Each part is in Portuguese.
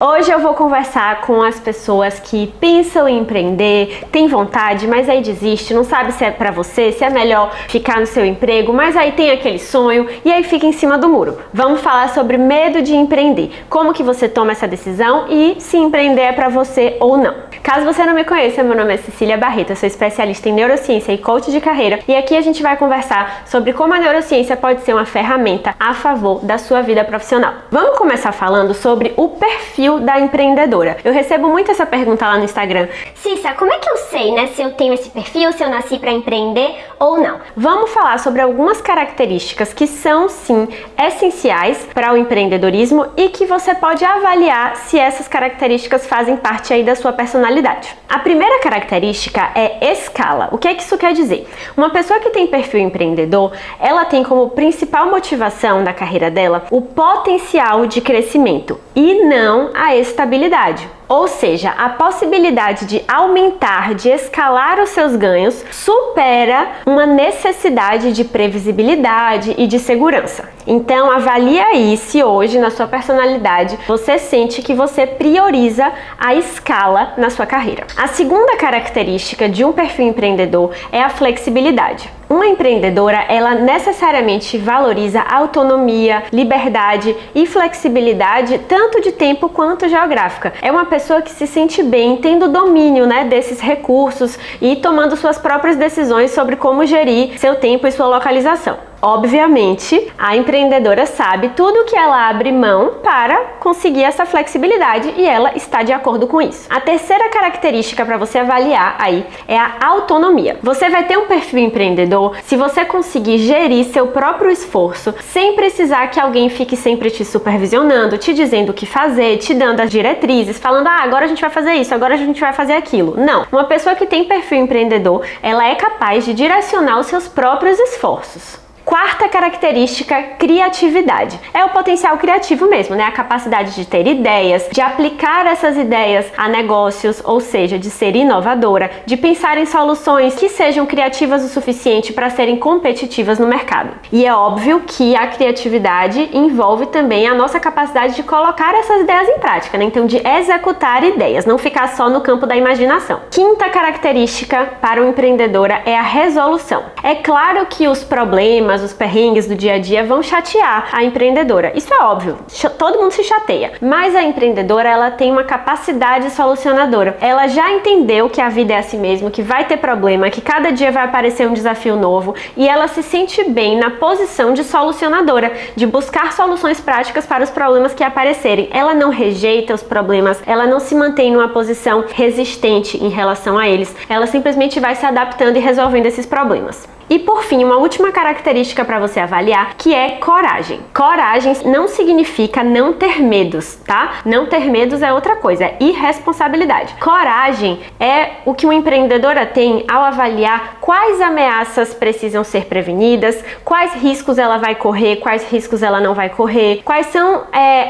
Hoje eu vou conversar com as pessoas que pensam em empreender, têm vontade, mas aí desiste, não sabe se é pra você, se é melhor ficar no seu emprego, mas aí tem aquele sonho e aí fica em cima do muro. Vamos falar sobre medo de empreender, como que você toma essa decisão e se empreender é pra você ou não. Caso você não me conheça, meu nome é Cecília Barreto, eu sou especialista em neurociência e coach de carreira e aqui a gente vai conversar sobre como a neurociência pode ser uma ferramenta a favor da sua vida profissional. Vamos começar falando sobre o perfil da empreendedora. Eu recebo muito essa pergunta lá no Instagram. Cissa, como é que eu sei, se eu tenho esse perfil, se eu nasci para empreender ou não? Vamos falar sobre algumas características que são, sim, essenciais para o empreendedorismo e que você pode avaliar se essas características fazem parte aí da sua personalidade. A primeira característica é escala. O que é que isso quer dizer? Uma pessoa que tem perfil empreendedor, ela tem como principal motivação da carreira dela o potencial de crescimento e não a estabilidade. Ou seja, a possibilidade de aumentar, de escalar os seus ganhos supera uma necessidade de previsibilidade e de segurança. Então, avalie aí se hoje, na sua personalidade, você sente que você prioriza a escala na sua carreira. A segunda característica de um perfil empreendedor é a flexibilidade. Uma empreendedora, ela necessariamente valoriza autonomia, liberdade e flexibilidade, tanto de tempo quanto geográfica. É uma pessoa que se sente bem tendo domínio, desses recursos e tomando suas próprias decisões sobre como gerir seu tempo e sua localização. Obviamente, a empreendedora sabe tudo que ela abre mão para conseguir essa flexibilidade e ela está de acordo com isso. A terceira característica para você avaliar aí é a autonomia. Você vai ter um perfil empreendedor se você conseguir gerir seu próprio esforço sem precisar que alguém fique sempre te supervisionando, te dizendo o que fazer, te dando as diretrizes, falando, agora a gente vai fazer isso, agora a gente vai fazer aquilo. Não. Uma pessoa que tem perfil empreendedor, ela é capaz de direcionar os seus próprios esforços. Quarta característica, criatividade. É o potencial criativo mesmo, a capacidade de ter ideias, de aplicar essas ideias a negócios, ou seja, de ser inovadora, de pensar em soluções que sejam criativas o suficiente para serem competitivas no mercado. E é óbvio que a criatividade envolve também a nossa capacidade de colocar essas ideias em prática, Então, de executar ideias, não ficar só no campo da imaginação. Quinta característica para o empreendedora é a resolução. É claro que os problemas, os perrengues do dia a dia vão chatear a empreendedora. Isso é óbvio, todo mundo se chateia. Mas a empreendedora, ela tem uma capacidade solucionadora. Ela já entendeu que a vida é assim mesmo, que vai ter problema, que cada dia vai aparecer um desafio novo e ela se sente bem na posição de solucionadora, de buscar soluções práticas para os problemas que aparecerem. Ela não rejeita os problemas, ela não se mantém numa posição resistente em relação a eles. Ela simplesmente vai se adaptando e resolvendo esses problemas. E por fim, uma última característica para você avaliar, que é coragem. Coragem não significa não ter medos, tá? Não ter medos é outra coisa, é irresponsabilidade. Coragem é o que uma empreendedora tem ao avaliar quais ameaças precisam ser prevenidas, quais riscos ela vai correr, quais riscos ela não vai correr, quais são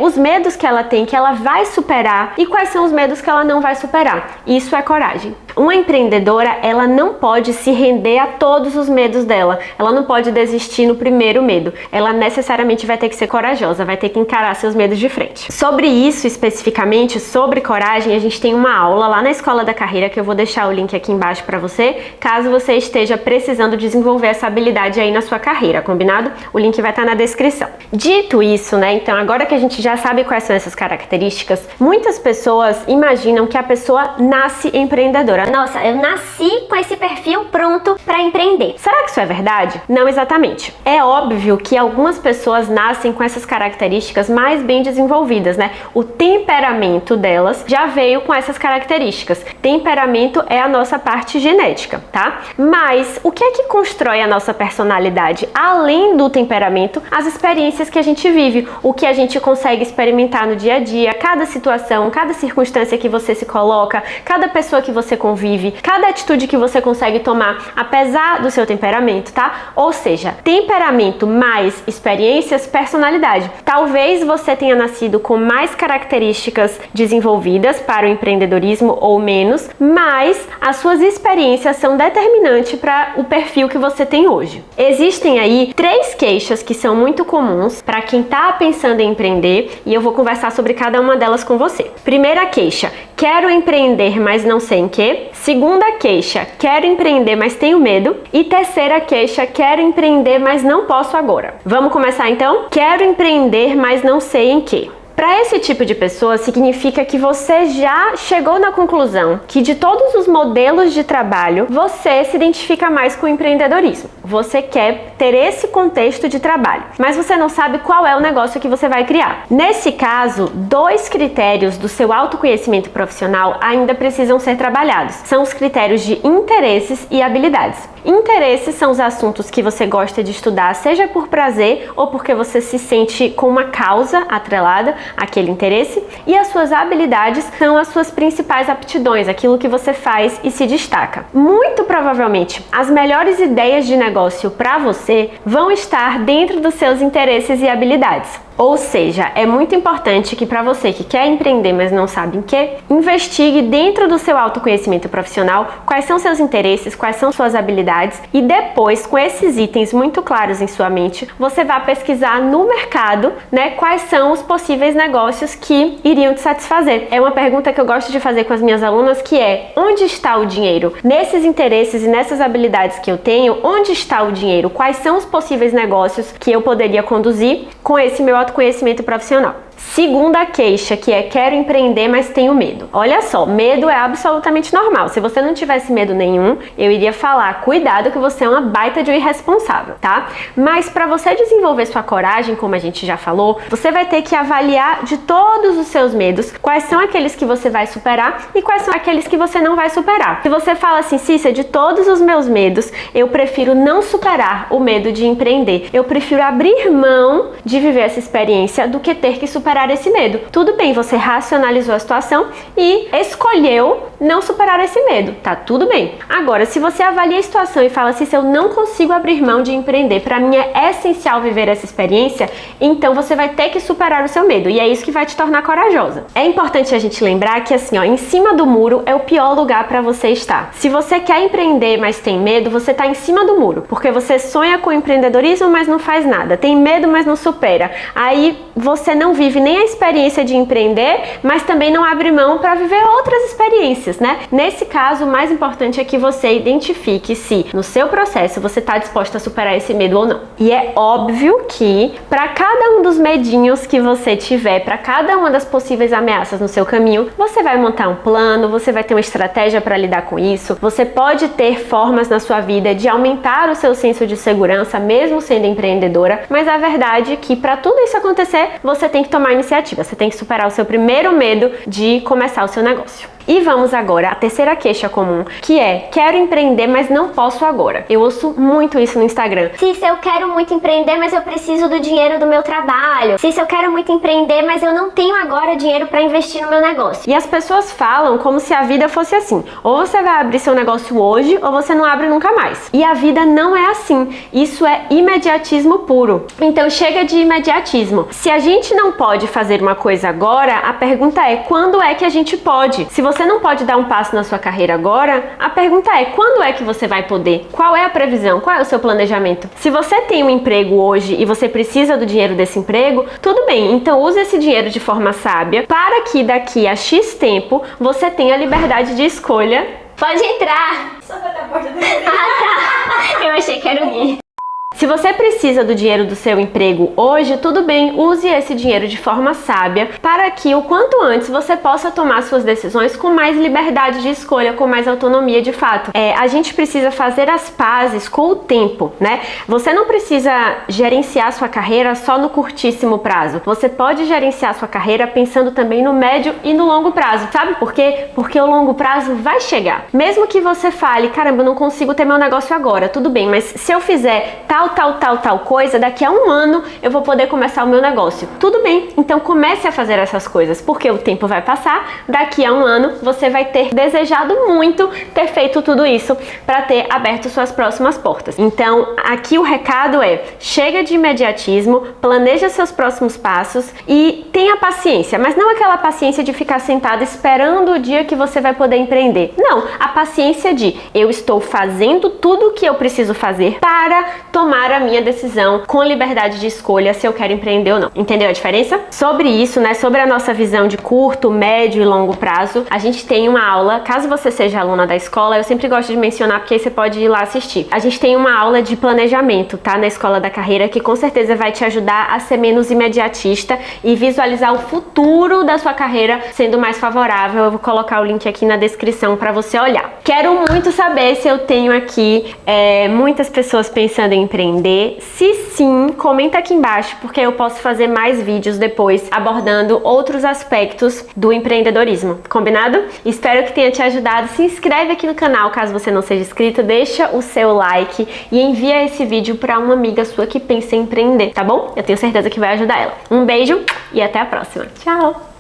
os medos que ela tem, que ela vai superar e quais são os medos que ela não vai superar. Isso é coragem. Uma empreendedora, ela não pode se render a todos os medos dela. Ela não pode desistir no primeiro medo. Ela necessariamente vai ter que ser corajosa, vai ter que encarar seus medos de frente. Sobre isso, especificamente, sobre coragem, a gente tem uma aula lá na Escola da Carreira, que eu vou deixar o link aqui embaixo para você, caso você esteja precisando desenvolver essa habilidade aí na sua carreira, combinado? O link vai estar na descrição. Dito isso, então agora que a gente já sabe quais são essas características, muitas pessoas imaginam que a pessoa nasce empreendedora. Nossa, eu nasci com esse perfil pronto para empreender. Será que isso é verdade? Não exatamente. É óbvio que algumas pessoas nascem com essas características mais bem desenvolvidas, O temperamento delas já veio com essas características. Temperamento é a nossa parte genética, tá? Mas o que é que constrói a nossa personalidade? Além do temperamento, as experiências que a gente vive, o que a gente consegue experimentar no dia a dia, cada situação, cada circunstância que você se coloca, cada pessoa que você convive, cada atitude que você consegue tomar, apesar do seu temperamento, temperamento, tá? Ou seja, temperamento mais experiências, personalidade. Talvez você tenha nascido com mais características desenvolvidas para o empreendedorismo ou menos, mas as suas experiências são determinantes para o perfil que você tem hoje. Existem aí 3 queixas que são muito comuns para quem está pensando em empreender e eu vou conversar sobre cada uma delas com você. Primeira queixa: quero empreender, mas não sei em quê. Segunda queixa: quero empreender, mas tenho medo. E terceira queixa: quero empreender, mas não posso agora. Vamos começar então? Quero empreender, mas não sei em quê. Para esse tipo de pessoa, significa que você já chegou na conclusão que de todos os modelos de trabalho, você se identifica mais com o empreendedorismo. Você quer ter esse contexto de trabalho, mas você não sabe qual é o negócio que você vai criar. Nesse caso, 2 critérios do seu autoconhecimento profissional ainda precisam ser trabalhados. São os critérios de interesses e habilidades. Interesses são os assuntos que você gosta de estudar, seja por prazer ou porque você se sente com uma causa atrelada àquele interesse, e as suas habilidades são as suas principais aptidões, aquilo que você faz e se destaca. Muito provavelmente, as melhores ideias de negócio para você vão estar dentro dos seus interesses e habilidades. Ou seja, é muito importante que para você que quer empreender, mas não sabe em que, investigue dentro do seu autoconhecimento profissional quais são seus interesses, quais são suas habilidades e depois, com esses itens muito claros em sua mente, você vai pesquisar no mercado, né, quais são os possíveis negócios que iriam te satisfazer. É uma pergunta que eu gosto de fazer com as minhas alunas, que é: onde está o dinheiro? Nesses interesses e nessas habilidades que eu tenho, onde está o dinheiro? Quais são os possíveis negócios que eu poderia conduzir com esse meu autoconhecimento profissional? Segunda queixa, que é: quero empreender, mas tenho medo. Olha só, medo é absolutamente normal. Se você não tivesse medo nenhum, eu iria falar: cuidado que você é uma baita de um irresponsável, tá? Mas para você desenvolver sua coragem, como a gente já falou, você vai ter que avaliar de todos os seus medos quais são aqueles que você vai superar e quais são aqueles que você não vai superar. Se você fala assim: Cícia, de todos os meus medos, eu prefiro não superar o medo de empreender. Eu prefiro abrir mão de viver essa experiência do que ter que superar esse medo. Tudo bem, você racionalizou a situação e escolheu não superar esse medo, tá tudo bem. Agora, se você avalia a situação e fala assim: se eu não consigo abrir mão de empreender, para mim é essencial viver essa experiência, então você vai ter que superar o seu medo, e é isso que vai te tornar corajosa. É importante a gente lembrar que assim, ó, em cima do muro é o pior lugar para você estar. Se você quer empreender, mas tem medo, você tá em cima do muro, porque você sonha com empreendedorismo, mas não faz nada, tem medo, mas não supera. Aí você não vive nem a experiência de empreender, mas também não abre mão para viver outras experiências, né? Nesse caso, o mais importante é que você identifique se no seu processo você está disposta a superar esse medo ou não. E é óbvio que para cada um dos medinhos que você tiver, para cada uma das possíveis ameaças no seu caminho, você vai montar um plano, você vai ter uma estratégia para lidar com isso, você pode ter formas na sua vida de aumentar o seu senso de segurança, mesmo sendo empreendedora, mas a verdade é que para tudo isso acontecer, você tem que tomar iniciativa, você tem que superar o seu primeiro medo de começar o seu negócio. E vamos agora à terceira queixa comum, que é: quero empreender, mas não posso agora. Eu ouço muito isso no Instagram. Cícia, eu quero muito empreender, mas eu preciso do dinheiro do meu trabalho. Cícia, eu quero muito empreender, mas eu não tenho agora dinheiro para investir no meu negócio. E as pessoas falam como se a vida fosse assim: ou você vai abrir seu negócio hoje, ou você não abre nunca mais. E a vida não é assim. Isso é imediatismo puro. Então chega de imediatismo. Se a gente não pode fazer uma coisa agora, a pergunta é: quando é que a gente pode? Se você não pode dar um passo na sua carreira agora, a pergunta é: quando é que você vai poder? Qual é a previsão? Qual é o seu planejamento? Se você tem um emprego hoje e você precisa do dinheiro desse emprego, tudo bem, então use esse dinheiro de forma sábia para que daqui a X tempo você tenha a liberdade de escolha. Pode entrar! Só pra dar a porta do Ah, tá! Eu achei que era o Gui. Se você precisa do dinheiro do seu emprego hoje, tudo bem, use esse dinheiro de forma sábia para que o quanto antes você possa tomar suas decisões com mais liberdade de escolha, com mais autonomia de fato. A gente precisa fazer as pazes com o tempo, né? Você não precisa gerenciar sua carreira só no curtíssimo prazo. Você pode gerenciar sua carreira pensando também no médio e no longo prazo. Sabe por quê? Porque o longo prazo vai chegar. Mesmo que você fale: caramba, eu não consigo ter meu negócio agora, tudo bem, mas se eu fizer tal tal coisa, daqui a um ano eu vou poder começar o meu negócio. Tudo bem, então comece a fazer essas coisas, porque o tempo vai passar, daqui a um ano você vai ter desejado muito ter feito tudo isso para ter aberto suas próximas portas. Então, aqui o recado é: chega de imediatismo, planeja seus próximos passos e tenha paciência, mas não aquela paciência de ficar sentado esperando o dia que você vai poder empreender. Não, a paciência de eu estou fazendo tudo o que eu preciso fazer para tomar a minha decisão com liberdade de escolha se eu quero empreender ou não. Entendeu a diferença? Sobre isso, né, sobre a nossa visão de curto, médio e longo prazo, a gente tem uma aula, caso você seja aluna da escola, eu sempre gosto de mencionar porque aí você pode ir lá assistir. A gente tem uma aula de planejamento, tá, na Escola da Carreira, que com certeza vai te ajudar a ser menos imediatista e visualizar o futuro da sua carreira sendo mais favorável. Eu vou colocar o link aqui na descrição para você olhar. Quero muito saber se eu tenho aqui muitas pessoas pensando em empreender. Se sim, comenta aqui embaixo, porque eu posso fazer mais vídeos depois abordando outros aspectos do empreendedorismo. Combinado? Espero que tenha te ajudado. Se inscreve aqui no canal caso você não seja inscrito, deixa o seu like e envia esse vídeo para uma amiga sua que pensa em empreender, tá bom? Eu tenho certeza que vai ajudar ela. Um beijo e até a próxima. Tchau!